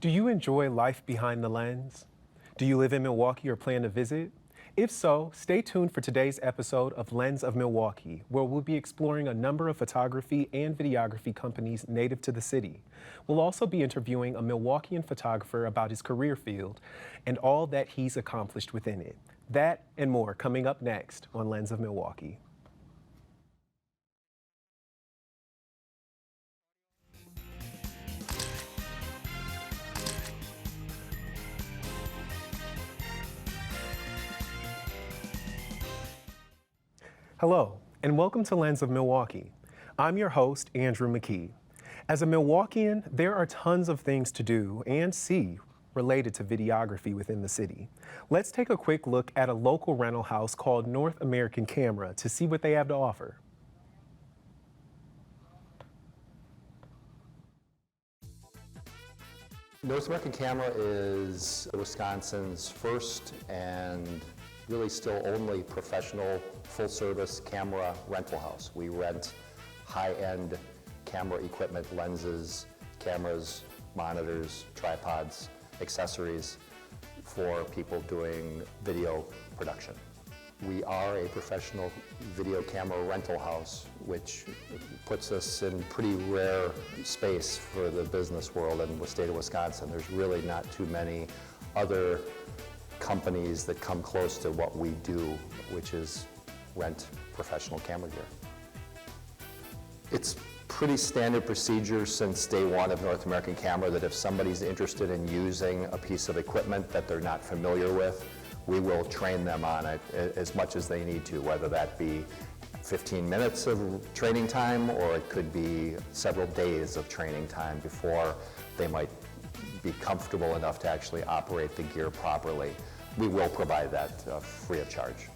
Do you enjoy life behind the lens? Do you live in Milwaukee or plan to visit? If so, stay tuned for today's episode of Lens of Milwaukee, where we'll be exploring a number of photography and videography companies native to the city. We'll also be interviewing a Milwaukeean photographer about his career field and all that he's accomplished within it. That and more coming up next on Lens of Milwaukee. Hello, and welcome to Lens of Milwaukee. I'm your host, Andrew McKee. As a Milwaukeean, there are tons of things to do and see related to videography within the city. Let's take a quick look at a local rental house called North American Camera to see what they have to offer. North American Camera is Wisconsin's first and really still only professional full-service camera rental house. We rent high-end camera equipment, lenses, cameras, monitors, tripods, accessories for people doing video production. We are a professional video camera rental house, which puts us in pretty rare space for the business world in the state of Wisconsin. There's really not too many other companies that come close to what we do, which is rent professional camera gear. It's pretty standard procedure since day one of North American Camera that if somebody's interested in using a piece of equipment that they're not familiar with, we will train them on it as much as they need to, whether that be 15 minutes of training time or it could be several days of training time before they might be comfortable enough to actually operate the gear properly. We will provide that free of charge.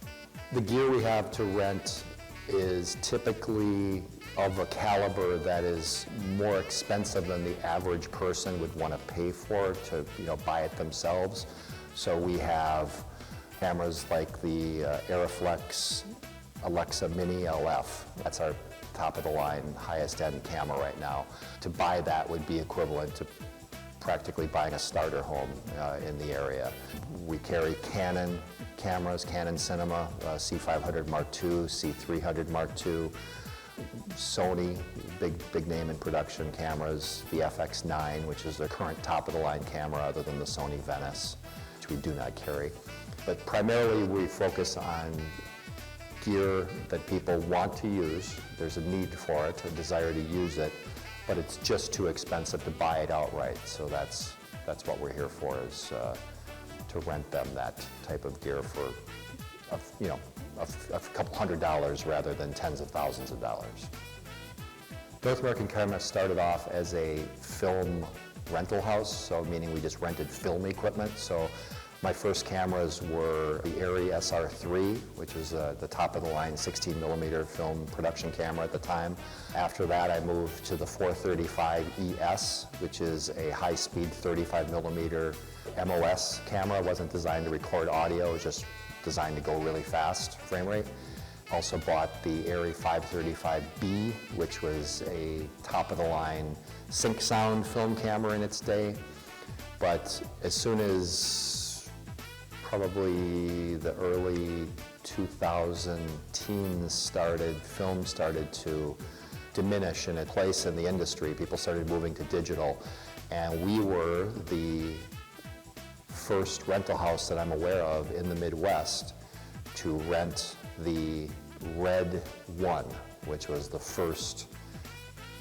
The gear we have to rent is typically of a caliber that is more expensive than the average person would want to pay for to buy it themselves. So we have cameras like the Aeroflex Alexa Mini LF. That's our top of the line, highest end camera right now. To buy that would be equivalent to practically buying a starter home in the area. We carry Canon cameras, Canon Cinema, C500 Mark II, C300 Mark II, Sony, big name in production cameras, the FX9, which is the current top of the line camera other than the Sony Venice, which we do not carry. But primarily we focus on gear that people want to use. There's a need for it, a desire to use it, but it's just too expensive to buy it outright. So that's what we're here for, is to rent them that type of gear for a couple $100 rather than tens of thousands of dollars. North American Camera started off as a film rental house, so meaning we just rented film equipment. So my first cameras were the Arri SR3, which is the top of the line 16 millimeter film production camera at the time. After that, I moved to the 435 ES, which is a high-speed 35 millimeter MOS camera. It wasn't designed to record audio, it was just designed to go really fast frame rate. Also bought the Arri 535B, which was a top of the line sync sound film camera in its day. But as soon as probably the early 2000 teens started, film started to diminish in its place in the industry. People started moving to digital, and we were the first rental house that I'm aware of in the Midwest to rent the Red 1, which was the first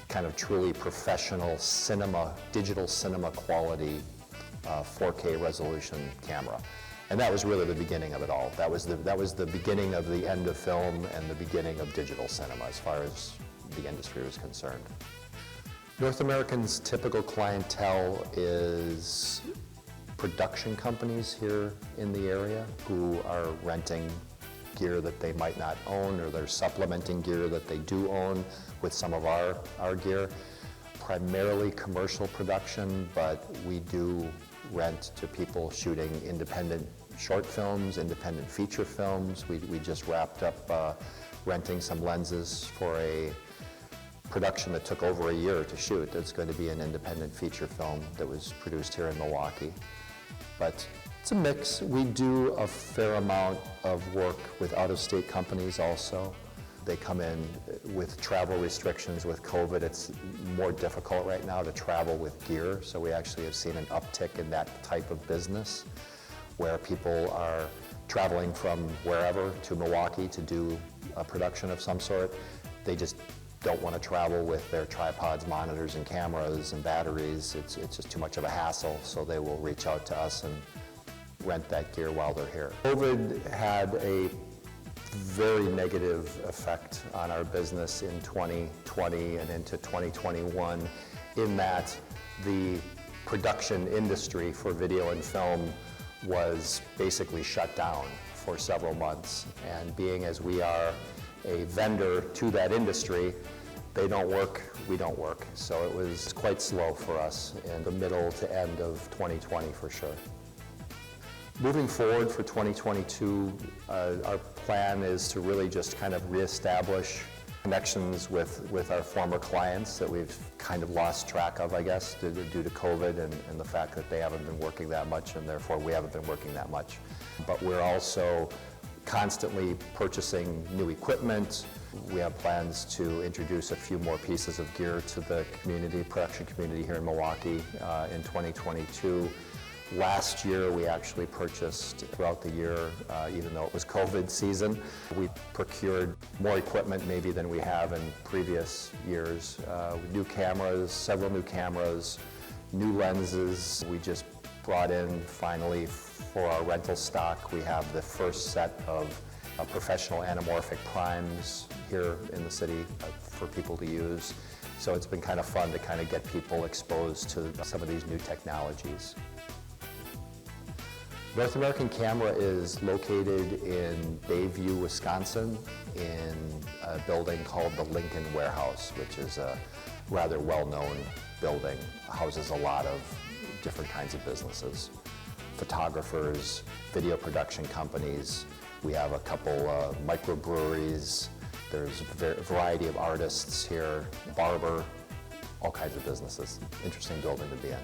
kind of truly professional cinema, digital cinema quality 4K resolution camera. And that was really the beginning of it all. That was the beginning of the end of film and the beginning of digital cinema as far as the industry was concerned. North American's typical clientele is production companies here in the area who are renting gear that they might not own, or they're supplementing gear that they do own with some of our gear. Primarily commercial production, but we do rent to people shooting independent short films, independent feature films. We just wrapped up renting some lenses for a production that took over a year to shoot. It's going to be an independent feature film that was produced here in Milwaukee. But it's a mix. We do a fair amount of work with out-of-state companies also. They come in with travel restrictions with COVID. It's more difficult right now to travel with gear, so we actually have seen an uptick in that type of business where people are traveling from wherever to Milwaukee to do a production of some sort. They just don't want to travel with their tripods, monitors, and cameras and batteries. It's just too much of a hassle, so they will reach out to us and rent that gear while they're here. COVID had a very negative effect on our business in 2020 and into 2021 in that the production industry for video and film was basically shut down for several months. And being as we are a vendor to that industry, they don't work, we don't work. So it was quite slow for us in the middle to end of 2020 for sure. Moving forward for 2022, our plan is to really just kind of reestablish connections with our former clients that we've kind of lost track of, I guess, due to COVID and the fact that they haven't been working that much, and therefore we haven't been working that much. But we're also constantly purchasing new equipment. We have plans to introduce a few more pieces of gear to the community, production community here in Milwaukee in 2022. Last year, we actually purchased throughout the year, even though it was COVID season, we procured more equipment maybe than we have in previous years. New cameras, several new cameras, new lenses. We just brought in finally for our rental stock. We have the first set of professional anamorphic primes here in the city for people to use. So it's been kind of fun to kind of get people exposed to some of these new technologies. North American Camera is located in Bayview, Wisconsin, in a building called the Lincoln Warehouse, which is a rather well-known building. Houses a lot of different kinds of businesses. Photographers, video production companies. We have a couple microbreweries. There's a variety of artists here, barber, all kinds of businesses. Interesting building to be in.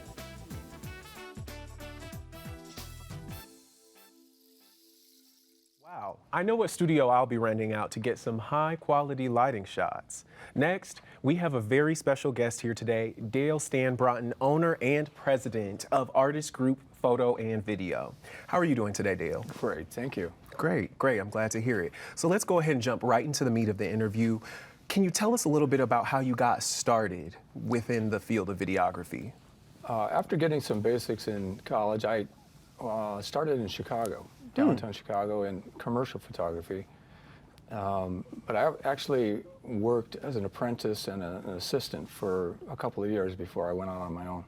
Wow, I know what studio I'll be renting out to get some high quality lighting shots. Next, we have a very special guest here today, Dale Stanbroughton, owner and president of Artist Group Photo and Video. How are you doing today, Dale? Great, thank you. Great, I'm glad to hear it. So let's go ahead and jump right into the meat of the interview. Can you tell us a little bit about how you got started within the field of videography? After getting some basics in college, I started in Chicago, downtown Chicago, in commercial photography. But I actually worked as an apprentice and an assistant for a couple of years before I went out on my own.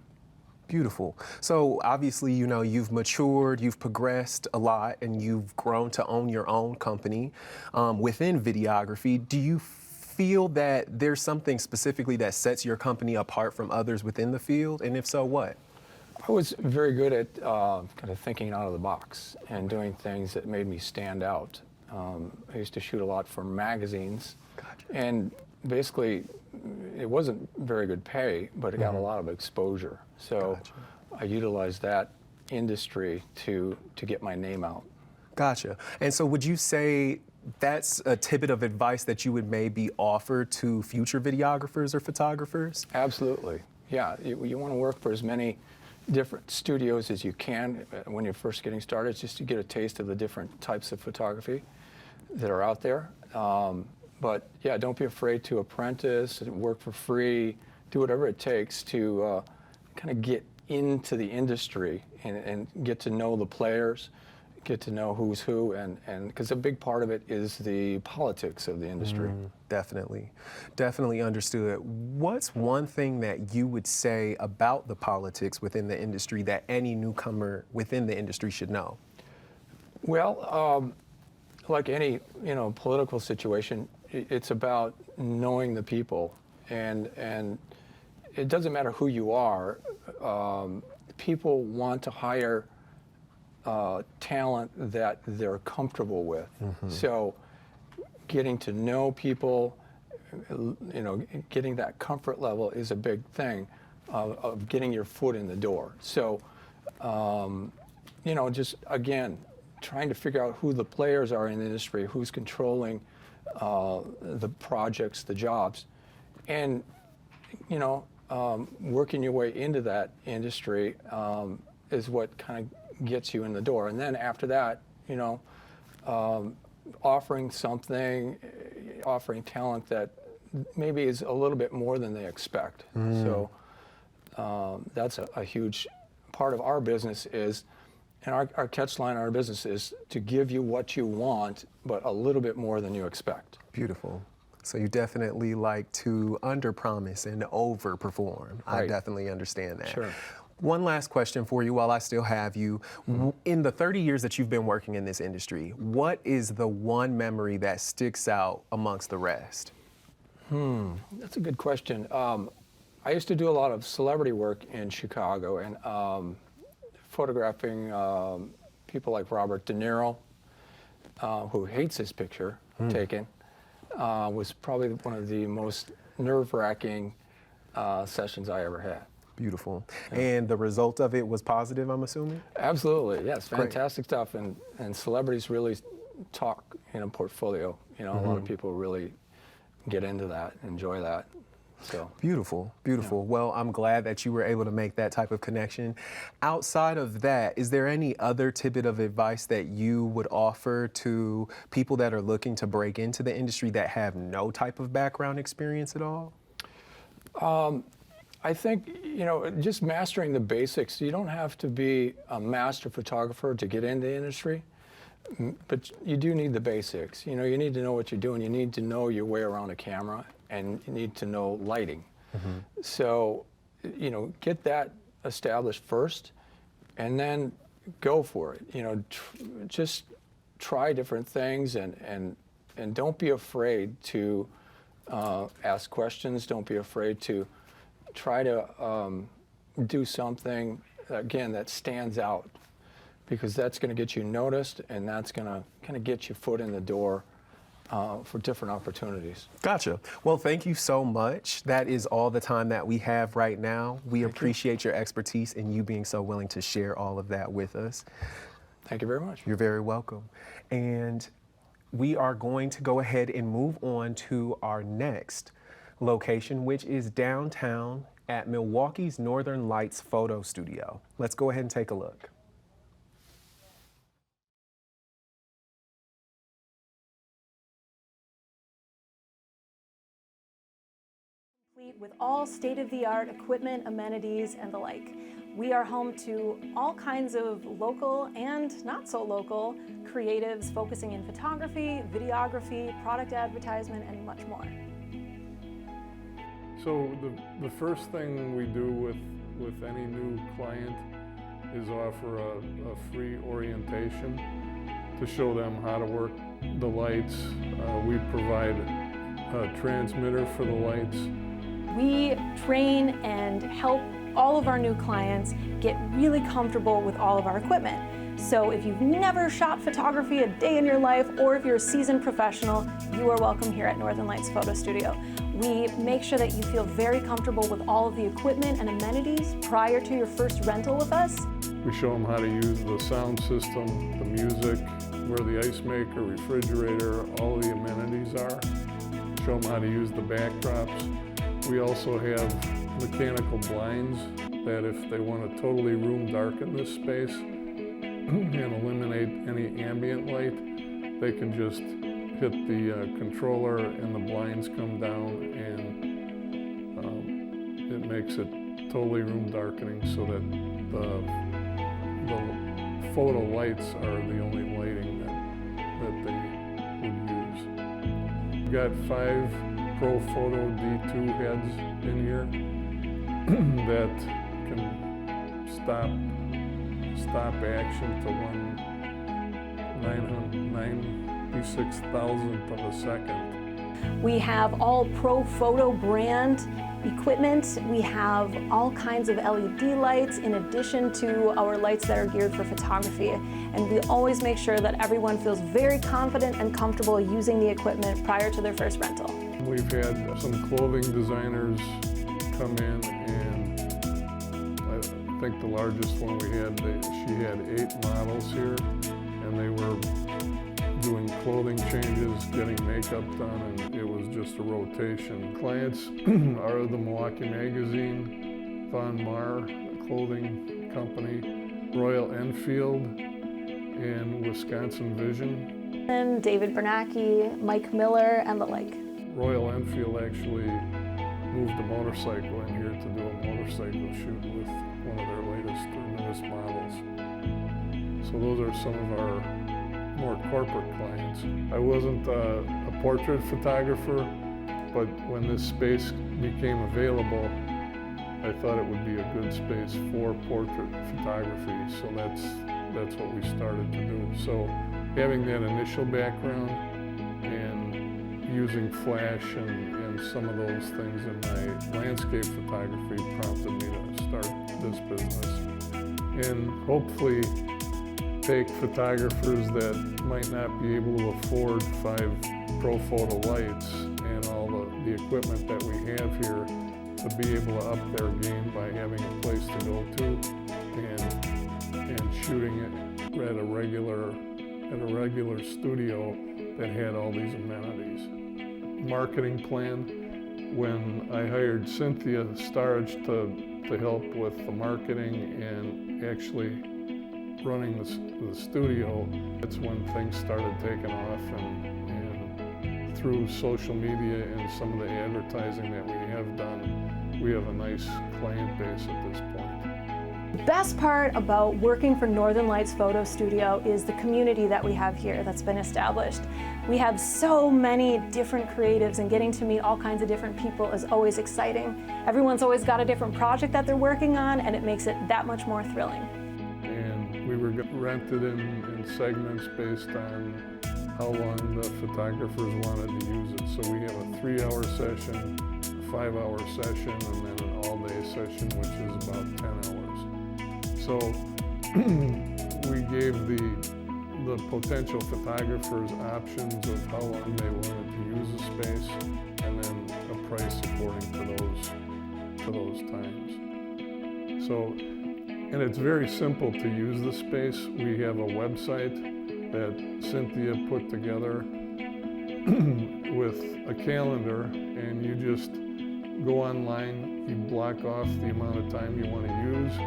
Beautiful. So obviously, you know, you've matured, you've progressed a lot, and you've grown to own your own company within videography. Do you feel that there's something specifically that sets your company apart from others within the field? And if so, what? I was very good at kind of thinking out of the box and doing things that made me stand out. I used to shoot a lot for magazines. Gotcha. And basically, it wasn't very good pay, but it got a lot of exposure. So Gotcha. I utilized that industry to get my name out. Gotcha. And so would you say that's a tidbit of advice that you would maybe offer to future videographers or photographers? Absolutely. Yeah, you want to work for as many different studios as you can when you're first getting started, just to get a taste of the different types of photography that are out there. But yeah, don't be afraid to apprentice, work for free, do whatever it takes to kind of get into the industry and get to know the players, get to know who's who, and because a big part of it is the politics of the industry. Definitely understood. What's one thing that you would say about the politics within the industry that any newcomer within the industry should know? Well, like any political situation, it's about knowing the people, and it doesn't matter who you are. People want to hire talent that they're comfortable with. So getting to know people, getting that comfort level is a big thing of getting your foot in the door. So, just again, trying to figure out who the players are in the industry, who's controlling the projects, the jobs, and working your way into that industry is what kind of gets you in the door. And then after that, offering talent that maybe is a little bit more than they expect. So that's a huge part of our business is, and our catch line in our business is to give you what you want, but a little bit more than you expect. Beautiful. So you definitely like to underpromise and overperform. I Right. definitely understand that. Sure. One last question for you while I still have you. In the 30 years that you've been working in this industry, what is the one memory that sticks out amongst the rest? That's a good question. I used to do a lot of celebrity work in Chicago and photographing people like Robert De Niro, who hates his picture taken, was probably one of the most nerve-wracking sessions I ever had. Beautiful. And the result of it was positive, I'm assuming? Absolutely, yes, Great. fantastic stuff. And celebrities really talk in a portfolio. A lot of people really get into that, enjoy that. So Beautiful, beautiful. Well, I'm glad that you were able to make that type of connection. Outside of that, is there any other tidbit of advice that you would offer to people that are looking to break into the industry that have no type of background experience at all? I think, just mastering the basics. You don't have to be a master photographer to get into the industry, but you do need the basics. You need to know what you're doing. You need to know your way around a camera, and you need to know lighting. So, get that established first, and then go for it. Just try different things, and don't be afraid to ask questions. Don't be afraid to try to do something, again, that stands out, because that's going to get you noticed, and that's going to kind of get your foot in the door for different opportunities. Gotcha. Well, thank you so much. That is all the time that we have right now. We appreciate your expertise and you being so willing to share all of that with us. Thank you very much. You're very welcome. And we are going to go ahead and move on to our next location, which is downtown at Milwaukee's Northern Lights Photo Studio. Let's go ahead and take a look. Complete with all state-of-the-art equipment, amenities, and the like. We are home to all kinds of local and not so local creatives focusing in photography, videography, product advertisement, and much more. So the first thing we do with any new client is offer a free orientation to show them how to work the lights. We provide a transmitter for the lights. We train and help all of our new clients get really comfortable with all of our equipment. So if you've never shot photography a day in your life, or if you're a seasoned professional, you are welcome here at Northern Lights Photo Studio. We make sure that you feel very comfortable with all of the equipment and amenities prior to your first rental with us. We show them how to use the sound system, the music, where the ice maker, refrigerator, all the amenities are. Show them how to use the backdrops. We also have mechanical blinds that if they want to totally room darken this space and eliminate any ambient light, they can just hit the controller and the blinds come down, and it makes it totally room darkening so that the photo lights are the only lighting that they would use. We've got 5 Pro Photo D2 heads in here that can stop action to 1/996,000th of a second. We have all Pro Photo brand equipment. We have all kinds of LED lights in addition to our lights that are geared for photography. And we always make sure that everyone feels very confident and comfortable using the equipment prior to their first rental. We've had some clothing designers come in, and I think the largest one we had, she had 8 models here, and they were doing clothing changes, getting makeup done, and it was just a rotation. Clients are the Milwaukee Magazine, Von Maur, a clothing company, Royal Enfield, and Wisconsin Vision. And David Bernanke, Mike Miller, and the like. Royal Enfield actually moved a motorcycle in here to do a motorcycle shoot with one of their latest or newest models. So those are some of our more corporate clients. I wasn't a portrait photographer, but when this space became available, I thought it would be a good space for portrait photography, so that's what we started to do. So having that initial background and using flash and some of those things in my landscape photography prompted me to start this business. And hopefully take photographers that might not be able to afford 5 pro photo lights and all the equipment that we have here to be able to up their game by having a place to go to and shooting it at a regular studio that had all these amenities. Marketing plan, when I hired Cynthia Starge to help with the marketing and actually running the studio, that's when things started taking off, and through social media and some of the advertising that we have done, we have a nice client base at this point. The best part about working for Northern Lights Photo Studio is the community that we have here that's been established. We have so many different creatives, and getting to meet all kinds of different people is always exciting. Everyone's always got a different project that they're working on, and it makes it that much more thrilling. We were rented in segments based on how long the photographers wanted to use it. So we have a 3-hour session, a 5-hour session, and then an all-day session, which is about 10 hours. So we gave the potential photographers options of how long they wanted to use the space, and then a price according to those times. So. And it's very simple to use the space. We have a website that Cynthia put together with a calendar, and you just go online, you block off the amount of time you want to use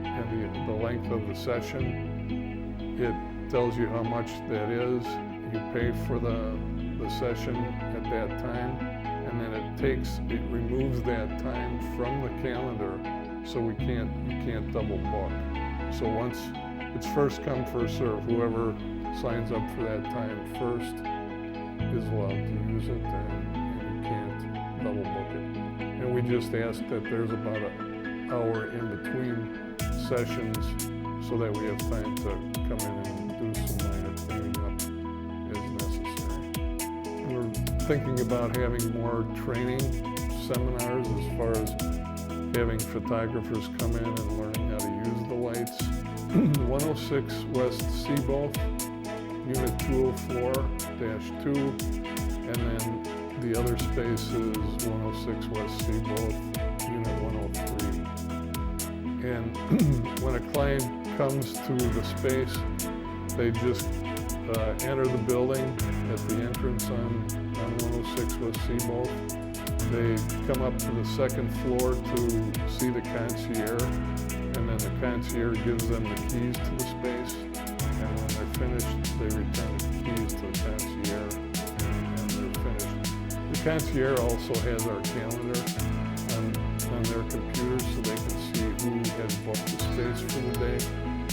and the length of the session. It tells you how much that is. You pay for the session at that time, and then it removes that time from the calendar. So you can't double book. So once it's first come, first serve, whoever signs up for that time first is allowed to use it, and you can't double book it. And we just ask that there's about an hour in between sessions so that we have time to come in and do some minor cleaning up as necessary. We're thinking about having more training seminars as far as having photographers come in and learning how to use the lights. 106 West Seaboth, Unit 204-2, and then the other space is 106 West Seaboth, Unit 103. And when a client comes to the space, they just enter the building at the entrance on 106 West Seaboth. They come up to the second floor to see the concierge, and then the concierge gives them the keys to the space, and when they're finished, they return the keys to the concierge, and they're finished. The concierge also has our calendar on their computer, so they can see who has booked the space for the day,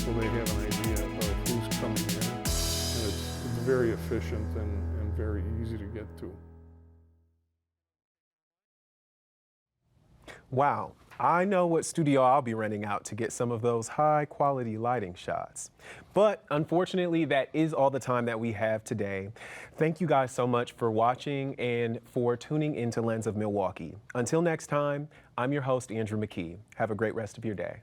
so they have an idea of who's coming in, and it's very efficient and very easy to get to. Wow, I know what studio I'll be renting out to get some of those high quality lighting shots. But unfortunately, that is all the time that we have today. Thank you guys so much for watching and for tuning into Lens of Milwaukee. Until next time, I'm your host, Andrew McKee. Have a great rest of your day.